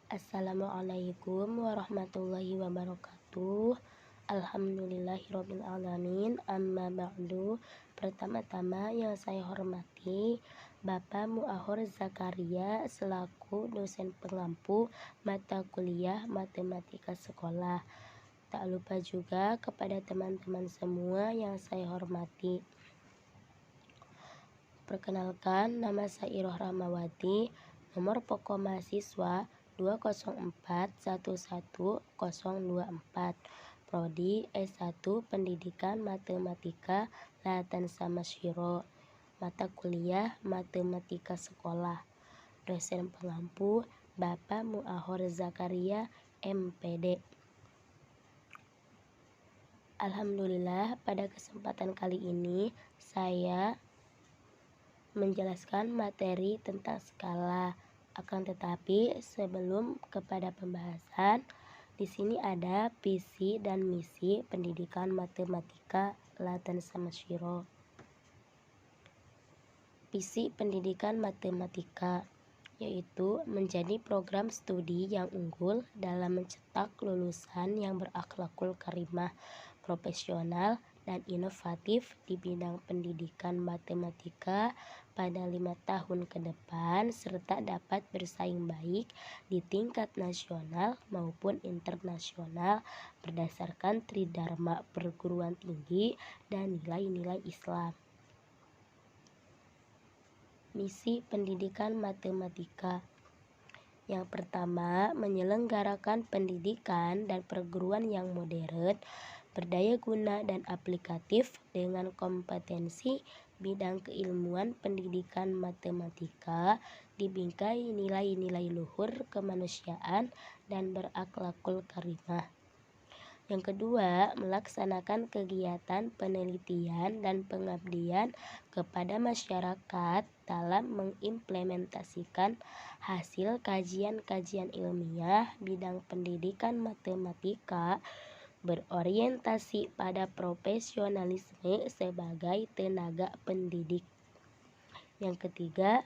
Assalamualaikum warahmatullahi wabarakatuh. Alhamdulillahirabbil alamin. Amma ba'du. Pertama-tama yang saya hormati Bapak Muahor Zakaria selaku dosen pengampu mata kuliah matematika sekolah. Tak lupa juga kepada teman-teman semua yang saya hormati. Perkenalkan, nama saya Iroh Rahmawati, nomor pokok mahasiswa 204111024, Prodi S1 Pendidikan Matematika Latan Sama Syiro, mata kuliah Matematika Sekolah. Dosen pengampu Bapak Muahor Zakaria MPD. Alhamdulillah, pada kesempatan kali ini saya menjelaskan materi tentang skala. Akan tetapi sebelum kepada pembahasan, di sini ada visi dan misi pendidikan matematika Latan Sama Syiro. Visi pendidikan matematika yaitu menjadi program studi yang unggul dalam mencetak lulusan yang berakhlakul karimah, profesional, dan inovatif di bidang pendidikan matematika pada 5 tahun ke depan, serta dapat bersaing baik di tingkat nasional maupun internasional berdasarkan tridharma perguruan tinggi dan nilai-nilai Islam. Misi pendidikan matematika. Yang pertama, menyelenggarakan pendidikan dan perguruan yang modern, berdaya guna dan aplikatif dengan kompetensi bidang keilmuan pendidikan matematika dibingkai nilai-nilai luhur kemanusiaan dan berakhlakul karimah. Yang kedua, melaksanakan kegiatan penelitian dan pengabdian kepada masyarakat dalam mengimplementasikan hasil kajian-kajian ilmiah bidang pendidikan matematika berorientasi pada profesionalisme sebagai tenaga pendidik. Yang ketiga,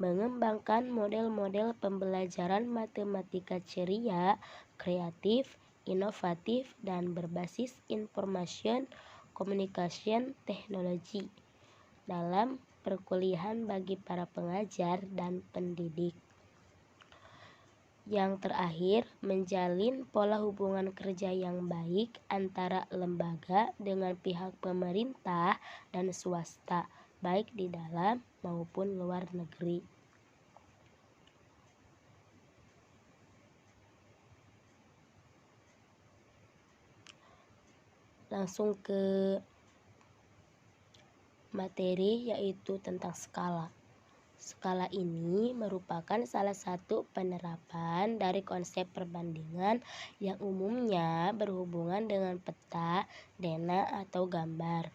mengembangkan model-model pembelajaran matematika ceria, kreatif, inovatif, dan berbasis information communication technology dalam perkuliahan bagi para pengajar dan pendidik. Yang terakhir, menjalin pola hubungan kerja yang baik antara lembaga dengan pihak pemerintah dan swasta, baik di dalam maupun luar negeri. Langsung ke materi, yaitu tentang skala. Skala ini merupakan salah satu penerapan dari konsep perbandingan yang umumnya berhubungan dengan peta, dena, atau gambar.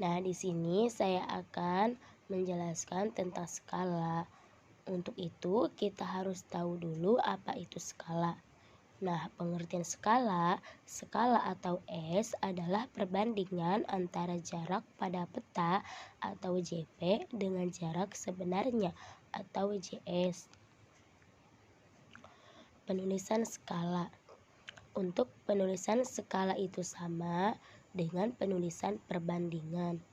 Nah, di sini saya akan menjelaskan tentang skala. Untuk itu, kita harus tahu dulu apa itu skala. Nah, pengertian skala atau S adalah perbandingan antara jarak pada peta atau JP dengan jarak sebenarnya atau JS. Penulisan skala. Untuk penulisan skala itu sama dengan penulisan perbandingan.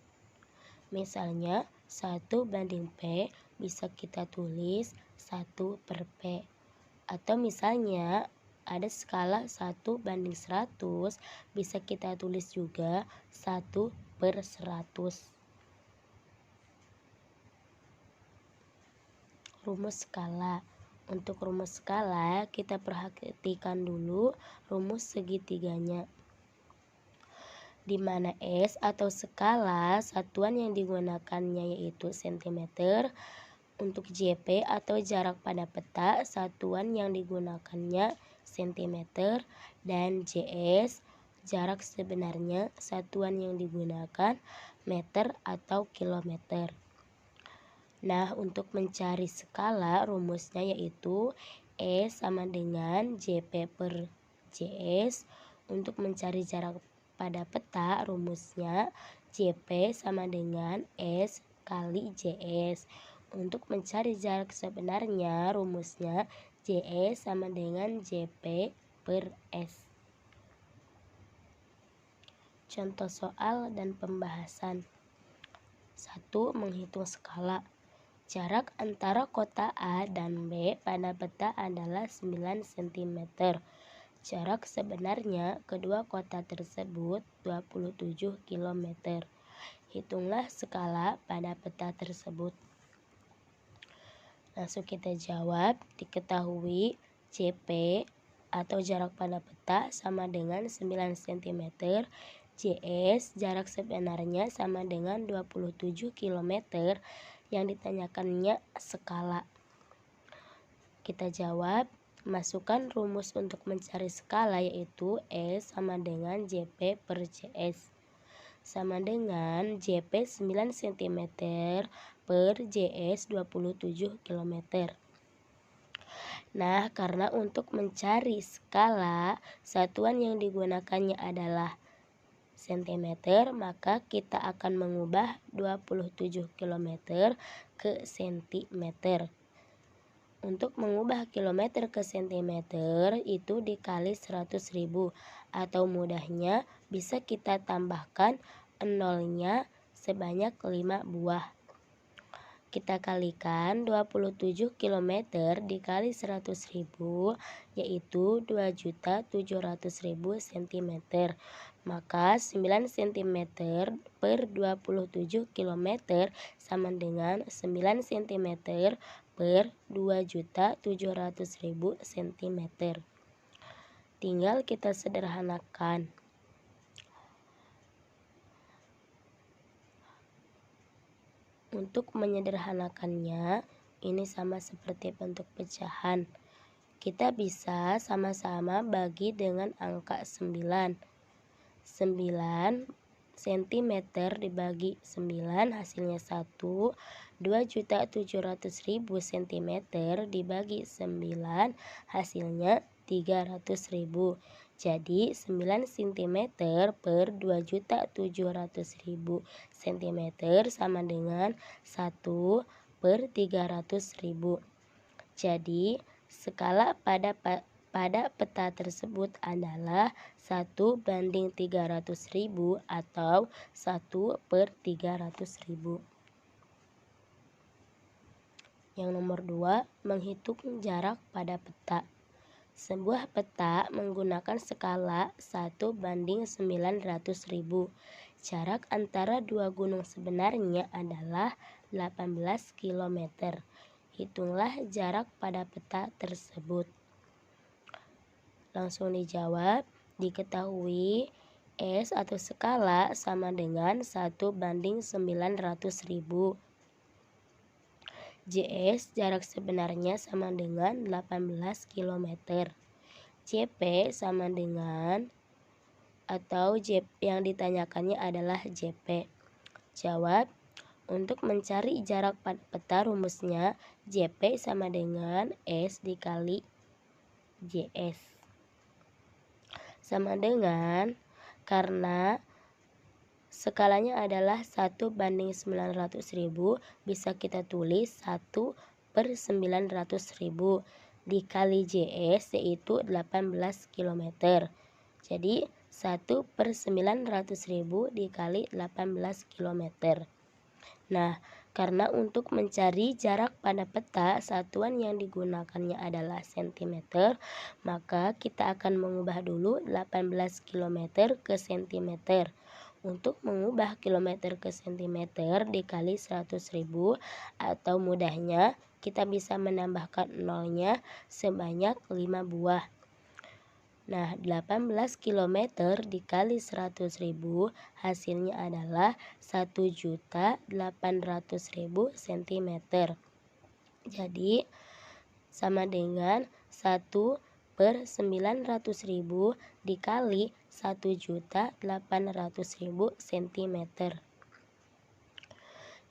Misalnya 1:P bisa kita tulis 1/P. Atau misalnya ada skala 1:100 bisa kita tulis juga 1/100. Rumus skala. Untuk rumus skala kita perhatikan dulu rumus segitiganya, di mana S atau skala satuan yang digunakannya yaitu cm. Untuk JP atau jarak pada peta satuan yang digunakannya cm, dan JS jarak sebenarnya satuan yang digunakan meter atau kilometer. Nah, untuk mencari skala rumusnya yaitu E sama dengan JP/JS. Untuk mencari jarak pada peta rumusnya JP sama dengan S kali JS. Untuk mencari jarak sebenarnya rumusnya JS sama dengan JP per S. Contoh soal dan pembahasan. 1. Menghitung skala. Jarak antara kota A dan B pada peta adalah 9 cm. Jarak sebenarnya kedua kota tersebut 27 km. Hitunglah skala pada peta tersebut. Langsung kita jawab. Diketahui JP atau jarak pada peta sama dengan 9 cm. JS jarak sebenarnya sama dengan 27 km. Yang ditanyakannya skala. Kita jawab. Masukkan rumus untuk mencari skala, yaitu S sama dengan JP per JS. Sama dengan JP 9 cm per JS 27 km. Nah, karena untuk mencari skala, satuan yang digunakannya adalah cm, maka kita akan mengubah 27 km ke cm. Untuk mengubah kilometer ke cm itu dikali 100.000, atau mudahnya bisa kita tambahkan nolnya sebanyak 5 buah. Kita kalikan 27 km dikali 100.000, yaitu 2.700.000 cm. Maka 9 cm per 27 km sama dengan 9 cm per 2.700.000 cm. Tinggal kita sederhanakan. Untuk menyederhanakannya, ini sama seperti bentuk pecahan. Kita bisa sama-sama bagi dengan angka 9. 9 cm dibagi 9 hasilnya 1. 2.700.000 cm dibagi 9 hasilnya 300.000. Jadi 9 cm per 2.700.000 cm sama dengan 1 per 300.000. Jadi skala pada peta tersebut adalah 1:300.000 atau 1 per 300.000. Yang nomor 2, menghitung jarak pada peta. Sebuah peta menggunakan skala 1:900.000. Jarak antara dua gunung sebenarnya adalah 18 km. Hitunglah jarak pada peta tersebut. Langsung dijawab. Diketahui S atau skala sama dengan 1:900.000. JS jarak sebenarnya sama dengan 18 km. JP sama dengan, atau yang ditanyakannya adalah JP. Jawab. Untuk mencari jarak pada peta, rumusnya JP sama dengan S dikali JS. Sama dengan, karena skalanya adalah 1:900.000, bisa kita tulis 1/900.000 dikali JS, yaitu 18 km. Jadi 1/900.000 dikali 18 km. Nah, karena untuk mencari jarak pada peta, satuan yang digunakannya adalah cm, maka kita akan mengubah dulu 18 km ke cm. Untuk mengubah kilometer ke cm dikali 100.000, atau mudahnya kita bisa menambahkan nolnya sebanyak 5 buah. Nah, 18 km dikali 100.000 hasilnya adalah 1.800.000 cm. Jadi sama dengan 1/900.000 dikali 1.800.000 cm.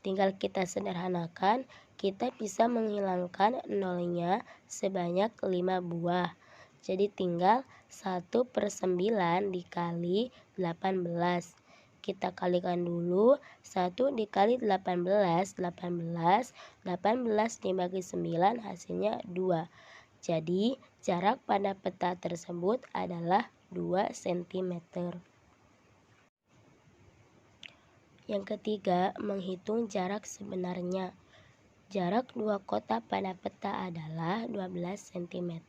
Tinggal kita sederhanakan. Kita bisa menghilangkan nolnya sebanyak 5 buah. Jadi tinggal 1/9 dikali 18. Kita kalikan dulu. 1 dikali 18, 18 dibagi 9 hasilnya 2. Jadi, jarak pada peta tersebut adalah 2 cm. Yang ketiga, menghitung jarak sebenarnya. Jarak dua kota pada peta adalah 12 cm.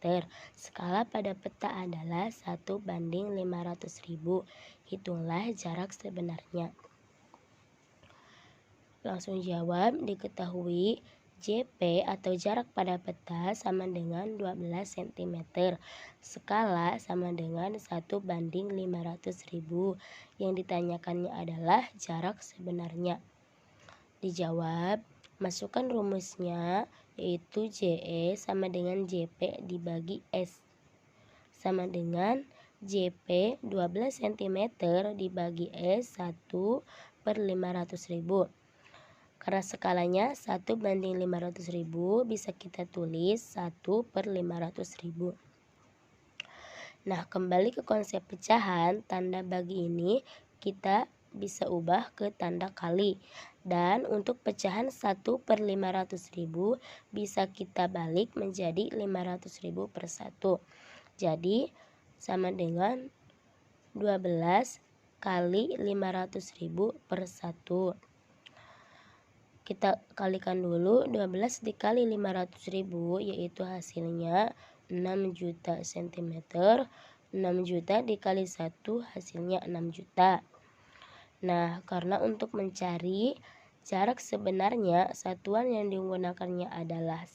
Skala pada peta adalah 1:500.000. Hitunglah jarak sebenarnya. Langsung jawab, diketahui JP atau jarak pada peta sama dengan 12 cm. Skala sama dengan 1:500.000. Yang ditanyakannya adalah jarak sebenarnya. Dijawab, masukkan rumusnya, yaitu JE sama dengan JP dibagi S. Sama dengan JP 12 cm dibagi S 1/500.000. Karena skalanya 1:500.000, bisa kita tulis 1/500.000. Nah, kembali ke konsep pecahan, tanda bagi ini kita bisa ubah ke tanda kali. Dan untuk pecahan 1/500.000 bisa kita balik menjadi 500.000 per 1. Jadi sama dengan 12 kali 500.000 per 1. Kita kalikan dulu 12 dikali 500.000, yaitu hasilnya 6 juta cm. 6 juta dikali 1 hasilnya 6 juta. Nah, karena untuk mencari jarak sebenarnya satuan yang digunakannya adalah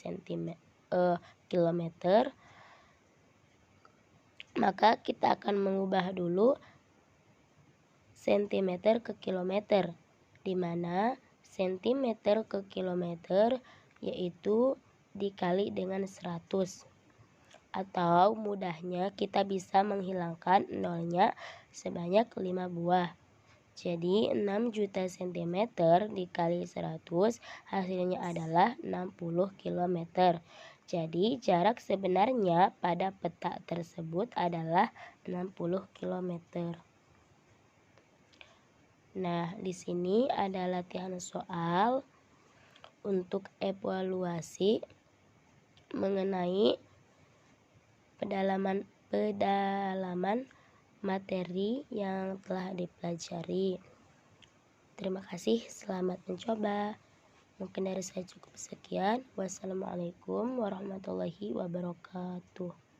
kilometer, maka kita akan mengubah dulu cm ke kilometer, di mana cm ke kilometer yaitu dikali dengan 100. Atau mudahnya kita bisa menghilangkan nolnya sebanyak 5 buah. Jadi 6 juta cm dikali 100 hasilnya adalah 60 km. Jadi jarak sebenarnya pada peta tersebut adalah 60 km. Nah, di sini ada latihan soal untuk evaluasi mengenai pedalaman materi yang telah dipelajari. Terima kasih, selamat mencoba. Mungkin dari saya cukup sekian. Wassalamualaikum warahmatullahi wabarakatuh.